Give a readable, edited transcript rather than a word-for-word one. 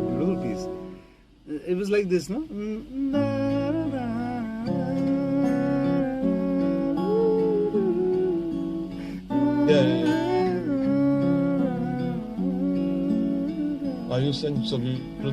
beautiful piece. It was like this, no? Yeah. You sang so beautifully.